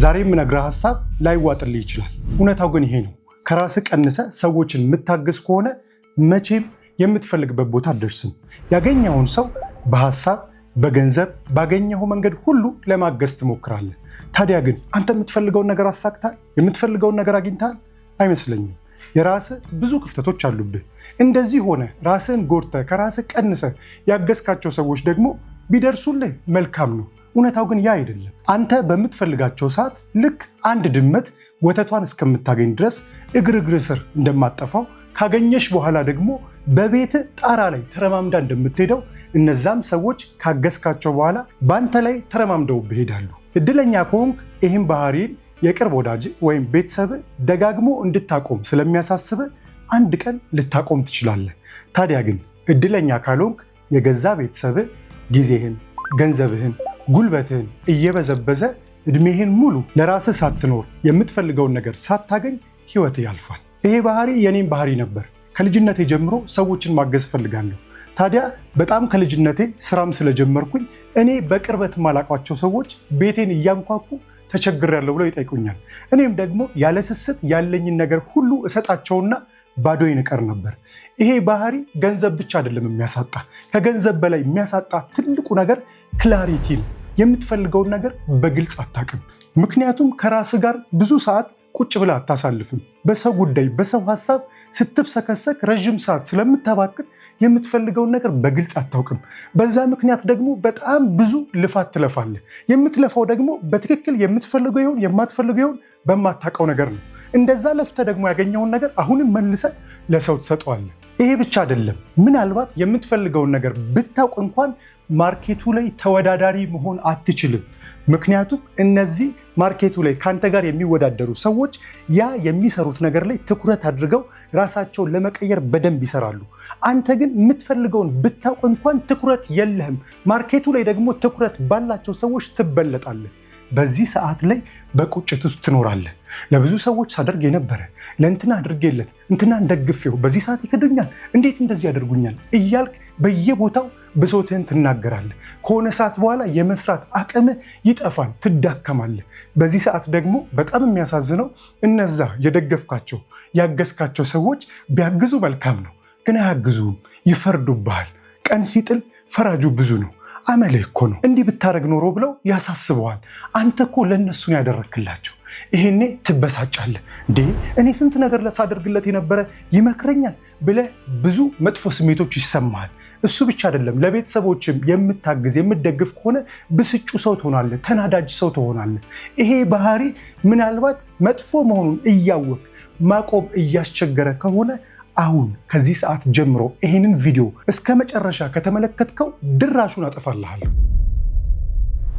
ዛሬ የምነግርህ ሐሳብ ላይዋጥልህ ይችላል። እውነታው ግን ይሄ ነው። ከራስህ ቀንሰህ ሰዎችን የምታግዝ ከሆነ መቼም የምትፈልግበት ቦታ አትደርስም። ያገኘውን ሰው በሐሳብ በገንዘብ ባገኘው መንገድ ሁሉ ለማገዝ ትሞክራለህ። ታዲያ ግን አንተ የምትፈልገውን ነገር አሳክታል? የምትፈልገውን ነገር አግኝታል? አይመስለኝም። የራስህ ብዙ ክፍተቶች አሉብህ። እንደዚህ ሆነ ራስህን ጎድተህ ከራስህ ቀንሰህ ያገዝካቸው ሰዎች ደግሞ ቢደርሱልህ መልካም ነው። እውነታው ግን ያ አይደለም። አንተ በምትፈልጋቸው ሰዓት ልክ አንድ ድመት ወተቷን እስከምታገኝ ድረስ እግር ስር እንደማጠፋው ካገኘሽ በኋላ ደግሞ በቤት ጣራ ላይ ተረማምዳ እንደምትሄደው እነዛም ሰዎች ካገዝካቸው በኋላ በአንተ ላይ ተረማምደውብህ ይሄዳሉ። እድለኛ ከሆንክ ይህም ባህሪን የቅርብ ወዳጅ ወይም ቤተሰብ ደጋግሞ እንድታቆም ስለሚያሳስብህ አንድ ቀን ልታቆም ትችላለህ። ታዲያ ግን እድለኛ ካልሆንክ የገዛ ቤተሰብህ ጊዜህን፣ ገንዘብህን፣ ጉልበትህን እየበዘበዘ እድሜህን ሙሉ ለራስህ ሳትኖር የምትፈልገውን ነገር ሳታገኝ ህይወትህ ያልፋል። ይሄ ባህሪ የኔም ባህሪ ነበር። ከልጅነቴ ጀምሮ ሰዎችን ማገዝ ፈልጋለሁ። ታዲያ በጣም ከልጅነቴ ስራም ስለጀመርኩኝ እኔ በቅርበት ማላቋቸው ሰዎች ቤቴን እያንኳኩ ተቸግሬያለሁ ብለው ይጠይቁኛል። እኔም ደግሞ ያለ ስስት ያለኝን ነገር ሁሉ እሰጣቸውና ባዶዬን እቀር ነበር። ይሄ ባህሪ ገንዘብ ብቻ አይደለም የሚያሳጣ፣ ከገንዘብ በላይ የሚያሳጣ ትልቁ ነገር ክላሪቲ ነው። የምትፈልገውን ነገር በግልጽ አታውቅም። ምክንያቱም ከራስ ጋር ብዙ ሰዓት ቁጭ ብለህ አታሳልፍም። በሰው ጉዳይ በሰው ሀሳብ ስትብሰከሰክ ረዥም ሰዓት ስለምታባክን የምትፈልገውን ነገር በግልጽ አታውቅም። በዛ ምክንያት ደግሞ በጣም ብዙ ልፋት ትለፋለህ። የምትለፋው ደግሞ በትክክል የምትፈልገው ይሁን የማትፈልገው ይሁን በማታውቀው ነገር ነው። እንደዛ ለፍተህ ደግሞ ያገኘውን ነገር አሁንም መልሰህ ለሰው ትሰጠዋለህ። ይሄ ብቻ አይደለም። ምናልባት የምትፈልገውን ነገር ብታውቅ እንኳን ማርኬቱ ላይ ተወዳዳሪ መሆን አትችልም። ምክንያቱም እነዚህ ማርኬቱ ላይ ካንተ ጋር የሚወዳደሩ ሰዎች ያ የሚሰሩት ነገር ላይ ትኩረት አድርገው ራሳቸውን ለመቀየር በደንብ ይሰራሉ። አንተ ግን የምትፈልገውን ብታውቅ እንኳን ትኩረት የለህም። ማርኬቱ ላይ ደግሞ ትኩረት ባላቸው ሰዎች ትበለጣለህ። በዚህ ሰዓት ላይ በቁጭት ውስጥ ትኖራለህ። ለብዙ ሰዎች ሳደርግ የነበረ ለእንትና አድርጌለት እንትናን ደግፌው በዚህ ሰዓት ይክዱኛል፣ እንዴት እንደዚህ ያደርጉኛል እያልክ በየቦታው ብሶትህን ትናገራለህ። ከሆነ ሰዓት በኋላ የመስራት አቅምህ ይጠፋል፣ ትዳከማለህ። በዚህ ሰዓት ደግሞ በጣም የሚያሳዝነው እነዛ የደገፍካቸው ያገዝካቸው ሰዎች ቢያግዙ መልካም ነው፣ ግን አያግዙም፣ ይፈርዱብሃል። ቀን ሲጥል ፈራጁ ብዙ ነው። አመልህ እኮ ነው፣ እንዲህ ብታደርግ ኖሮ ብለው ያሳስበዋል። አንተ እኮ ለእነሱ ነው ያደረግክላቸው። ይሄኔ ትበሳጫለህ። እንዴ እኔ ስንት ነገር ሳደርግለት የነበረ ይመክረኛል ብለህ ብዙ መጥፎ ስሜቶች ይሰማሃል። እሱ ብቻ አይደለም፣ ለቤተሰቦችም የምታግዝ የምትደግፍ ከሆነ ብስጩ ሰው ትሆናለህ፣ ተናዳጅ ሰው ትሆናለህ። ይሄ ባህሪ ምናልባት መጥፎ መሆኑን እያወቅ ማቆም እያስቸገረ ከሆነ አሁን ከዚህ ሰዓት ጀምሮ ይሄንን ቪዲዮ እስከ መጨረሻ ከተመለከትከው ድራሹን አጠፋልሃለሁ።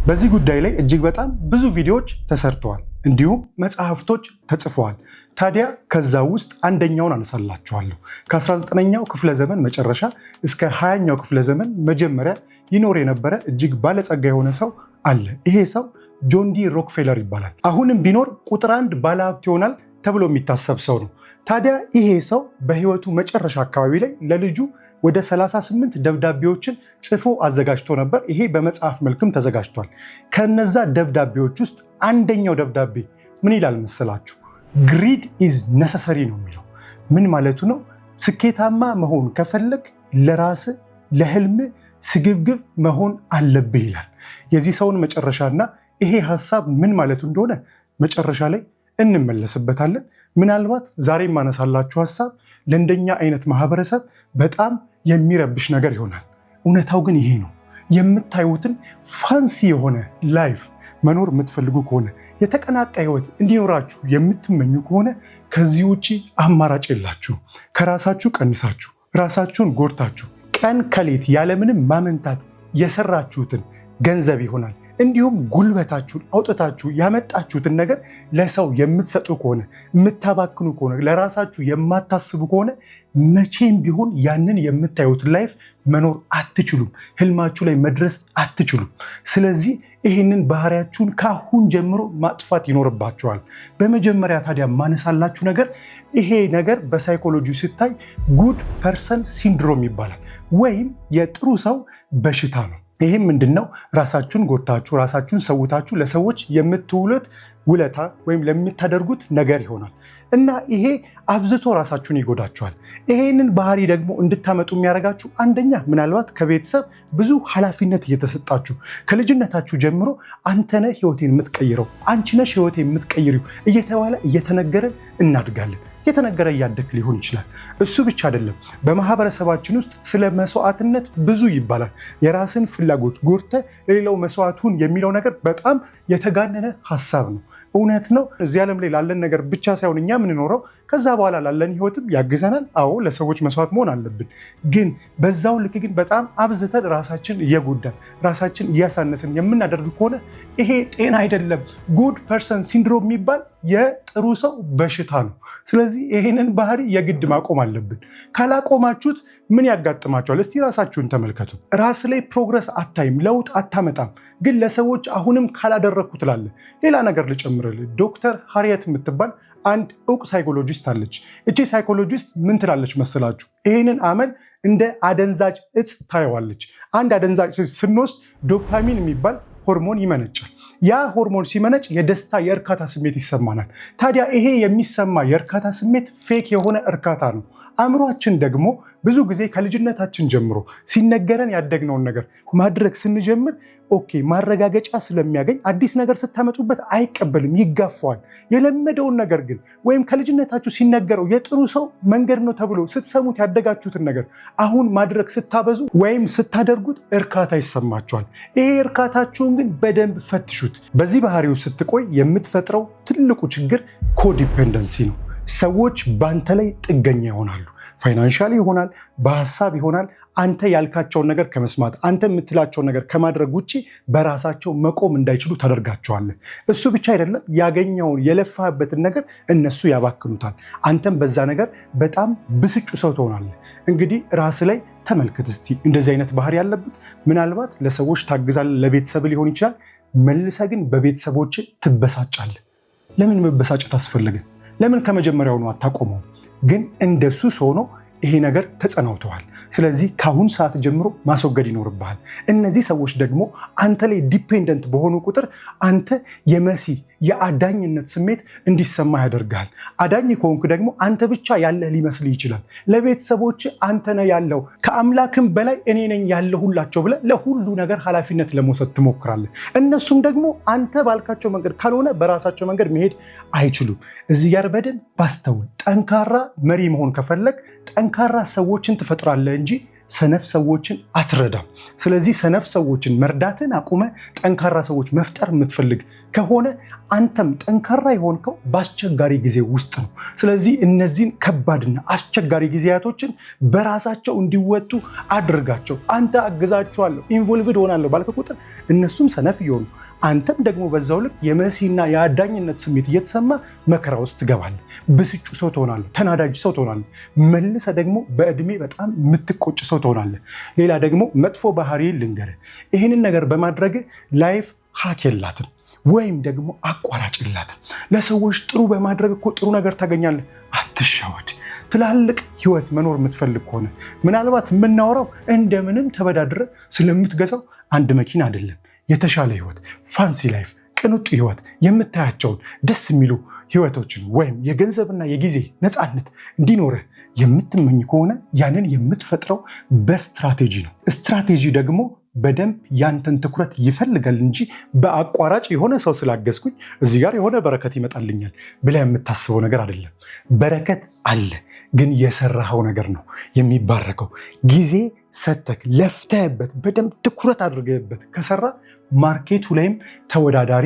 በዚህ ጉዳይ ላይ እጅግ በጣም ብዙ ቪዲዮዎች ተሰርተዋል፣ እንዲሁም መጽሐፍቶች ተጽፈዋል። ታዲያ ከዛ ውስጥ አንደኛውን አነሳላችኋለሁ። ከ19ኛው ክፍለ ዘመን መጨረሻ እስከ 20ኛው ክፍለ ዘመን መጀመሪያ ይኖር የነበረ እጅግ ባለጸጋ የሆነ ሰው አለ። ይሄ ሰው ጆን ዲ ሮክፌለር ይባላል። አሁንም ቢኖር ቁጥር 1 ባለሀብት ይሆናል ተብሎ የሚታሰብ ሰው ነው። ታዲያ ይሄ ሰው በህይወቱ መጨረሻ አካባቢ ላይ ለልጁ ወደ 38 ደብዳቤዎችን ጽፎ አዘጋጅቶ ነበር። ይሄ በመጽሐፍ መልክም ተዘጋጅቷል። ከነዛ ደብዳቤዎች ውስጥ አንደኛው ደብዳቤ ምን ይላል መሰላችሁ? ግሪድ ኢዝ ነሰሰሪ ነው የሚለው። ምን ማለቱ ነው? ስኬታማ መሆን ከፈለግ ለራስህ ለህልምህ ስግብግብ መሆን አለብህ ይላል። የዚህ ሰውን መጨረሻና ይሄ ሀሳብ ምን ማለቱ እንደሆነ መጨረሻ ላይ እንመለስበታለን። ምናልባት ዛሬ የማነሳላችሁ ሀሳብ ለእንደኛ አይነት ማህበረሰብ በጣም የሚረብሽ ነገር ይሆናል። እውነታው ግን ይሄ ነው። የምታዩትን ፋንሲ የሆነ ላይፍ መኖር የምትፈልጉ ከሆነ የተቀናጣ ህይወት እንዲኖራችሁ የምትመኙ ከሆነ ከዚህ ውጪ አማራጭ የላችሁ። ከራሳችሁ ቀንሳችሁ ራሳችሁን ጎድታችሁ ቀን ከሌት ያለምንም ማመንታት የሰራችሁትን ገንዘብ ይሆናል እንዲሁም ጉልበታችሁን አውጥታችሁ ያመጣችሁትን ነገር ለሰው የምትሰጡ ከሆነ የምታባክኑ ከሆነ ለራሳችሁ የማታስቡ ከሆነ መቼም ቢሆን ያንን የምታዩትን ላይፍ መኖር አትችሉም። ህልማችሁ ላይ መድረስ አትችሉም። ስለዚህ ይህንን ባህሪያችሁን ካሁን ጀምሮ ማጥፋት ይኖርባችኋል። በመጀመሪያ ታዲያ ማነሳላችሁ ነገር ይሄ ነገር በሳይኮሎጂ ሲታይ ጉድ ፐርሰን ሲንድሮም ይባላል፣ ወይም የጥሩ ሰው በሽታ ነው። ይህም ምንድነው? ራሳችሁን ጎድታችሁ ራሳችሁን ሰውታችሁ ለሰዎች የምትውሉት ውለታ ወይም ለምታደርጉት ነገር ይሆናል እና ይሄ አብዝቶ ራሳችሁን ይጎዳችኋል። ይሄንን ባህሪ ደግሞ እንድታመጡ የሚያደርጋችሁ አንደኛ ምናልባት ከቤተሰብ ብዙ ኃላፊነት እየተሰጣችሁ ከልጅነታችሁ ጀምሮ አንተ ነህ ህይወቴን የምትቀይረው፣ አንቺ ነሽ ህይወቴን የምትቀይሪው እየተባለ እየተነገረን እናድጋለን። እየተነገረ እያደግ ሊሆን ይችላል። እሱ ብቻ አይደለም። በማህበረሰባችን ውስጥ ስለ መስዋዕትነት ብዙ ይባላል። የራስን ፍላጎት ጎድተህ ለሌላው መስዋዕቱን የሚለው ነገር በጣም የተጋነነ ሀሳብ ነው። እውነት ነው። እዚህ ዓለም ላይ ላለን ነገር ብቻ ሳይሆን እኛ የምንኖረው ከዛ በኋላ ላለን ህይወትም ያግዘናል። አዎ ለሰዎች መስዋዕት መሆን አለብን። ግን በዛው ልክ ግን በጣም አብዝተን ራሳችን እየጎዳን ራሳችን እያሳነስን የምናደርግ ከሆነ ይሄ ጤና አይደለም። ጉድ ፐርሰን ሲንድሮም የሚባል የጥሩ ሰው በሽታ ነው። ስለዚህ ይሄንን ባህሪ የግድ ማቆም አለብን። ካላቆማችሁት ምን ያጋጥማችኋል? እስቲ ራሳችሁን ተመልከቱ። ራስ ላይ ፕሮግረስ አታይም፣ ለውጥ አታመጣም። ግን ለሰዎች አሁንም ካላደረግኩ ትላለህ። ሌላ ነገር ልጨምርልህ። ዶክተር ሃሪየት የምትባል አንድ እውቅ ሳይኮሎጂስት አለች። እቺ ሳይኮሎጂስት ምን ትላለች መሰላችሁ? ይህንን አመል እንደ አደንዛዥ እጽ ታየዋለች። አንድ አደንዛዥ ስንወስድ ዶፓሚን የሚባል ሆርሞን ይመነጫል። ያ ሆርሞን ሲመነጭ የደስታ የእርካታ ስሜት ይሰማናል። ታዲያ ይሄ የሚሰማ የእርካታ ስሜት ፌክ የሆነ እርካታ ነው። አእምሯችን ደግሞ ብዙ ጊዜ ከልጅነታችን ጀምሮ ሲነገረን ያደግነውን ነገር ማድረግ ስንጀምር ኦኬ ማረጋገጫ ስለሚያገኝ አዲስ ነገር ስታመጡበት አይቀበልም፣ ይጋፋዋል። የለመደውን ነገር ግን ወይም ከልጅነታችሁ ሲነገረው የጥሩ ሰው መንገድ ነው ተብሎ ስትሰሙት ያደጋችሁትን ነገር አሁን ማድረግ ስታበዙ ወይም ስታደርጉት እርካታ ይሰማችኋል። ይሄ እርካታችሁን ግን በደንብ ፈትሹት። በዚህ ባህሪው ስትቆይ የምትፈጥረው ትልቁ ችግር ኮዲፔንደንሲ ነው። ሰዎች በአንተ ላይ ጥገኛ ይሆናሉ። ፋይናንሻል ይሆናል፣ በሀሳብ ይሆናል። አንተ ያልካቸውን ነገር ከመስማት አንተ የምትላቸውን ነገር ከማድረግ ውጭ በራሳቸው መቆም እንዳይችሉ ታደርጋቸዋለህ። እሱ ብቻ አይደለም፣ ያገኘውን የለፋበትን ነገር እነሱ ያባክኑታል። አንተም በዛ ነገር በጣም ብስጩ ሰው ትሆናለህ። እንግዲህ ራስ ላይ ተመልከት እስቲ። እንደዚህ አይነት ባህሪ ያለብህ ምናልባት ለሰዎች ታግዛለህ፣ ለቤተሰብ ሊሆን ይችላል። መልሰህ ግን በቤተሰቦች ትበሳጫለህ። ለምን መበሳጨት አስፈለገ? ለምን ከመጀመሪያውኑ አታቆመው? ግን እንደሱ ሆኖ ይሄ ነገር ተጸናውተዋል። ስለዚህ ከአሁን ሰዓት ጀምሮ ማስወገድ ይኖርብሃል። እነዚህ ሰዎች ደግሞ አንተ ላይ ዲፔንደንት በሆኑ ቁጥር አንተ የመሲ የአዳኝነት ስሜት እንዲሰማ ያደርግሃል። አዳኝ ከሆንክ ደግሞ አንተ ብቻ ያለህ ሊመስል ይችላል። ለቤተሰቦች አንተ ነህ ያለው፣ ከአምላክም በላይ እኔ ነኝ ያለሁላቸው ብለህ ለሁሉ ነገር ኃላፊነት ለመውሰድ ትሞክራለህ። እነሱም ደግሞ አንተ ባልካቸው መንገድ ካልሆነ በራሳቸው መንገድ መሄድ አይችሉም። እዚህ ጋር በደንብ ባስተውል። ጠንካራ መሪ መሆን ከፈለግ ጠንካራ ሰዎችን ትፈጥራለህ እንጂ ሰነፍ ሰዎችን አትረዳም። ስለዚህ ሰነፍ ሰዎችን መርዳትን አቁመ ጠንካራ ሰዎች መፍጠር የምትፈልግ ከሆነ አንተም ጠንካራ የሆንከው በአስቸጋሪ ጊዜ ውስጥ ነው። ስለዚህ እነዚህን ከባድና አስቸጋሪ ጊዜያቶችን በራሳቸው እንዲወጡ አድርጋቸው። አንተ አግዛቸዋለሁ፣ ኢንቮልቭድ ሆናለሁ ባልከ ቁጥር እነሱም ሰነፍ እየሆኑ አንተም ደግሞ በዛው ልክ የመሲና የአዳኝነት ስሜት እየተሰማ መከራ ውስጥ ትገባለህ። ብስጩ ሰው ትሆናለህ፣ ተናዳጅ ሰው ትሆናለህ። መልሰ ደግሞ በእድሜ በጣም የምትቆጭ ሰው ትሆናለህ። ሌላ ደግሞ መጥፎ ባህሪ ልንገርህ፣ ይህንን ነገር በማድረግ ላይፍ ሀክ የላትም ወይም ደግሞ አቋራጭ የላትም። ለሰዎች ጥሩ በማድረግ እኮ ጥሩ ነገር ታገኛለህ። አትሻወድ። ትላልቅ ህይወት መኖር የምትፈልግ ከሆነ ምናልባት የምናወራው እንደምንም ተበዳድረ ስለምትገዛው አንድ መኪና አይደለም። የተሻለ ህይወት፣ ፋንሲ ላይፍ፣ ቅንጡ ህይወት፣ የምታያቸውን ደስ የሚሉ ህይወቶችን ወይም የገንዘብና የጊዜ ነፃነት እንዲኖርህ የምትመኝ ከሆነ ያንን የምትፈጥረው በስትራቴጂ ነው። ስትራቴጂ ደግሞ በደንብ ያንተን ትኩረት ይፈልጋል እንጂ በአቋራጭ የሆነ ሰው ስላገዝኩኝ እዚህ ጋር የሆነ በረከት ይመጣልኛል ብለህ የምታስበው ነገር አይደለም። በረከት አለ፣ ግን የሰራኸው ነገር ነው የሚባረከው። ጊዜ ሰተክ ለፍተህበት በደንብ ትኩረት አድርገህበት ከሰራ ማርኬቱ ላይም ተወዳዳሪ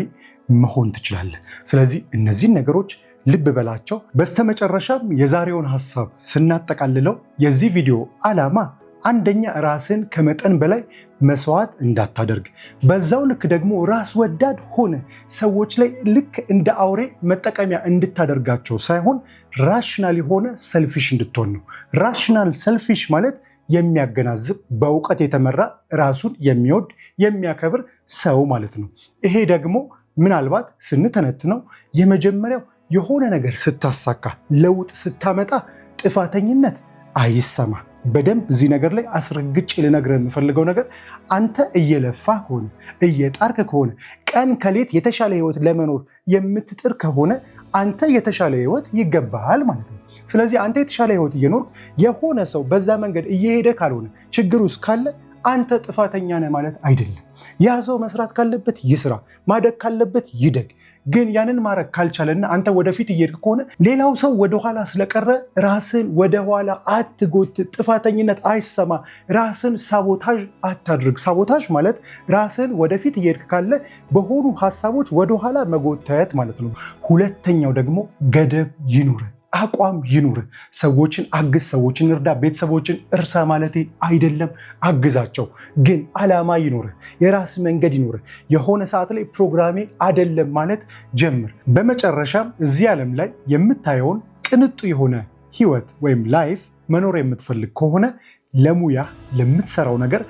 መሆን ትችላለህ። ስለዚህ እነዚህን ነገሮች ልብ በላቸው። በስተመጨረሻም የዛሬውን ሀሳብ ስናጠቃልለው የዚህ ቪዲዮ ዓላማ አንደኛ ራስን ከመጠን በላይ መስዋዕት እንዳታደርግ፣ በዛው ልክ ደግሞ ራስ ወዳድ ሆነ ሰዎች ላይ ልክ እንደ አውሬ መጠቀሚያ እንድታደርጋቸው ሳይሆን ራሽናል የሆነ ሰልፊሽ እንድትሆን ነው። ራሽናል ሰልፊሽ ማለት የሚያገናዝብ በእውቀት የተመራ ራሱን የሚወድ የሚያከብር ሰው ማለት ነው። ይሄ ደግሞ ምናልባት ስንተነትነው የመጀመሪያው የሆነ ነገር ስታሳካ ለውጥ ስታመጣ ጥፋተኝነት አይሰማ፣ በደንብ እዚህ ነገር ላይ አስረግጬ ልነግርህ የምፈልገው ነገር አንተ እየለፋህ ከሆነ እየጣርክ ከሆነ ቀን ከሌት የተሻለ ህይወት ለመኖር የምትጥር ከሆነ አንተ የተሻለ ህይወት ይገባሃል ማለት ነው። ስለዚህ አንተ የተሻለ ህይወት እየኖርክ የሆነ ሰው በዛ መንገድ እየሄደ ካልሆነ ችግር ውስጥ ካለ አንተ ጥፋተኛ ነህ ማለት አይደለም። ያ ሰው መስራት ካለበት ይስራ፣ ማደግ ካለበት ይደግ። ግን ያንን ማድረግ ካልቻለና አንተ ወደፊት እየሄድክ ከሆነ ሌላው ሰው ወደኋላ ስለቀረ ራስን ወደኋላ አትጎትት፣ ጥፋተኝነት አይሰማ፣ ራስን ሳቦታዥ አታድርግ። ሳቦታዥ ማለት ራስን ወደፊት እየሄድክ ካለ በሆኑ ሀሳቦች ወደኋላ መጎተት ማለት ነው። ሁለተኛው ደግሞ ገደብ ይኑር፣ አቋም ይኑር። ሰዎችን አግዝ፣ ሰዎችን እርዳ፣ ቤተሰቦችን እርሳ ማለት አይደለም። አግዛቸው፣ ግን ዓላማ ይኑር፣ የራስ መንገድ ይኑር። የሆነ ሰዓት ላይ ፕሮግራሜ አይደለም ማለት ጀምር። በመጨረሻም እዚህ ዓለም ላይ የምታየውን ቅንጡ የሆነ ህይወት ወይም ላይፍ መኖር የምትፈልግ ከሆነ ለሙያ ለምትሰራው ነገር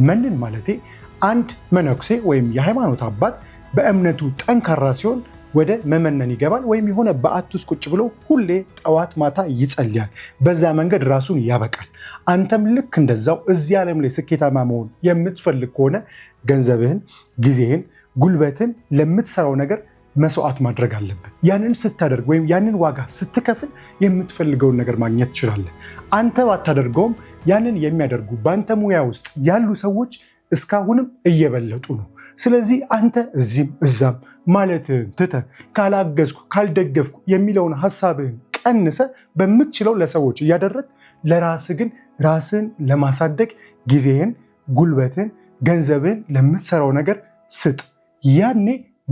መንን ማለቴ አንድ መነኩሴ ወይም የሃይማኖት አባት በእምነቱ ጠንካራ ሲሆን ወደ መመነን ይገባል፣ ወይም የሆነ በዓት ውስጥ ቁጭ ብሎ ሁሌ ጠዋት ማታ ይጸልያል። በዛ መንገድ ራሱን ያበቃል። አንተም ልክ እንደዛው እዚህ ዓለም ላይ ስኬታማ መሆን የምትፈልግ ከሆነ ገንዘብህን፣ ጊዜህን፣ ጉልበትን ለምትሰራው ነገር መስዋዕት ማድረግ አለብን። ያንን ስታደርግ ወይም ያንን ዋጋ ስትከፍል የምትፈልገውን ነገር ማግኘት ትችላለህ። አንተ ባታደርገውም ያንን የሚያደርጉ በአንተ ሙያ ውስጥ ያሉ ሰዎች እስካሁንም እየበለጡ ነው። ስለዚህ አንተ እዚህም እዛም ማለትህን ትተህ ካላገዝኩ ካልደገፍኩ የሚለውን ሀሳብህን ቀንሰ በምትችለው ለሰዎች እያደረግ ለራስህ ግን ራስህን ለማሳደግ ጊዜህን፣ ጉልበትን፣ ገንዘብህን ለምትሰራው ነገር ስጥ። ያኔ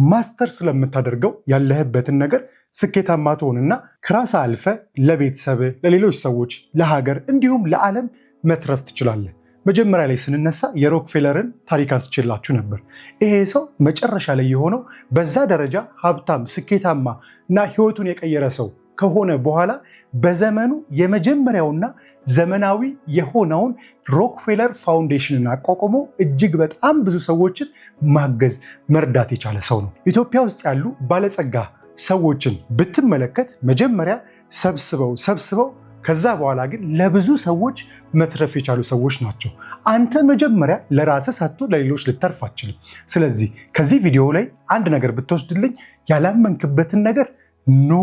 ማስተር ስለምታደርገው ያለህበትን ነገር ስኬታማ ትሆንና ከራስ አልፈ ለቤተሰብህ፣ ለሌሎች ሰዎች፣ ለሀገር እንዲሁም ለዓለም መትረፍ ትችላለህ። መጀመሪያ ላይ ስንነሳ የሮክፌለርን ታሪክ አንስቼላችሁ ነበር። ይሄ ሰው መጨረሻ ላይ የሆነው በዛ ደረጃ ሀብታም፣ ስኬታማ እና ህይወቱን የቀየረ ሰው ከሆነ በኋላ በዘመኑ የመጀመሪያውና ዘመናዊ የሆነውን ሮክፌለር ፋውንዴሽንን አቋቁሞ እጅግ በጣም ብዙ ሰዎችን ማገዝ መርዳት የቻለ ሰው ነው። ኢትዮጵያ ውስጥ ያሉ ባለጸጋ ሰዎችን ብትመለከት መጀመሪያ ሰብስበው ከዛ በኋላ ግን ለብዙ ሰዎች መትረፍ የቻሉ ሰዎች ናቸው። አንተ መጀመሪያ ለራስህ ሳትሆን ለሌሎች ልተርፍ አትችልም። ስለዚህ ከዚህ ቪዲዮ ላይ አንድ ነገር ብትወስድልኝ ያላመንክበትን ነገር ኖ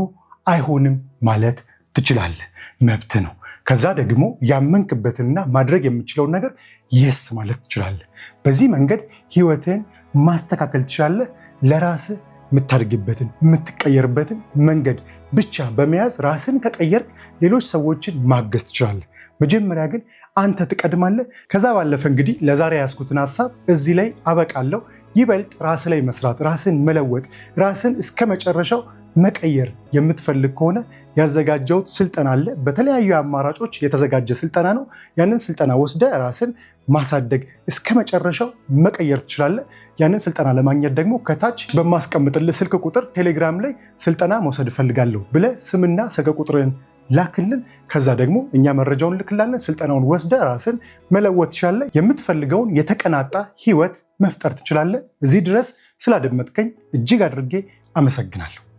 አይሆንም ማለት ትችላለህ፣ መብት ነው። ከዛ ደግሞ ያመንክበትንና ማድረግ የምችለውን ነገር የስ ማለት ትችላለህ። በዚህ መንገድ ህይወትህን ማስተካከል ትችላለህ። ለራስህ የምታድግበትን የምትቀየርበትን መንገድ ብቻ በመያዝ ራስን ከቀየርክ ሌሎች ሰዎችን ማገዝ ትችላለህ። መጀመሪያ ግን አንተ ትቀድማለህ። ከዛ ባለፈ እንግዲህ ለዛሬ ያስኩትን ሀሳብ እዚህ ላይ አበቃለሁ። ይበልጥ ራስ ላይ መስራት፣ ራስን መለወጥ፣ ራስን እስከ መጨረሻው መቀየር የምትፈልግ ከሆነ ያዘጋጀሁት ስልጠና አለ። በተለያዩ አማራጮች የተዘጋጀ ስልጠና ነው። ያንን ስልጠና ወስደ ራስን ማሳደግ እስከ መጨረሻው መቀየር ትችላለህ። ያንን ስልጠና ለማግኘት ደግሞ ከታች በማስቀምጥልህ ስልክ ቁጥር ቴሌግራም ላይ ስልጠና መውሰድ እፈልጋለሁ ብለህ ስምና ስልክ ቁጥርን ላክልን። ከዛ ደግሞ እኛ መረጃውን ልክላለን። ስልጠናውን ወስደ ራስን መለወጥ ትችላለህ። የምትፈልገውን የተቀናጣ ህይወት መፍጠር ትችላለህ። እዚህ ድረስ ስላደመጥከኝ እጅግ አድርጌ አመሰግናለሁ።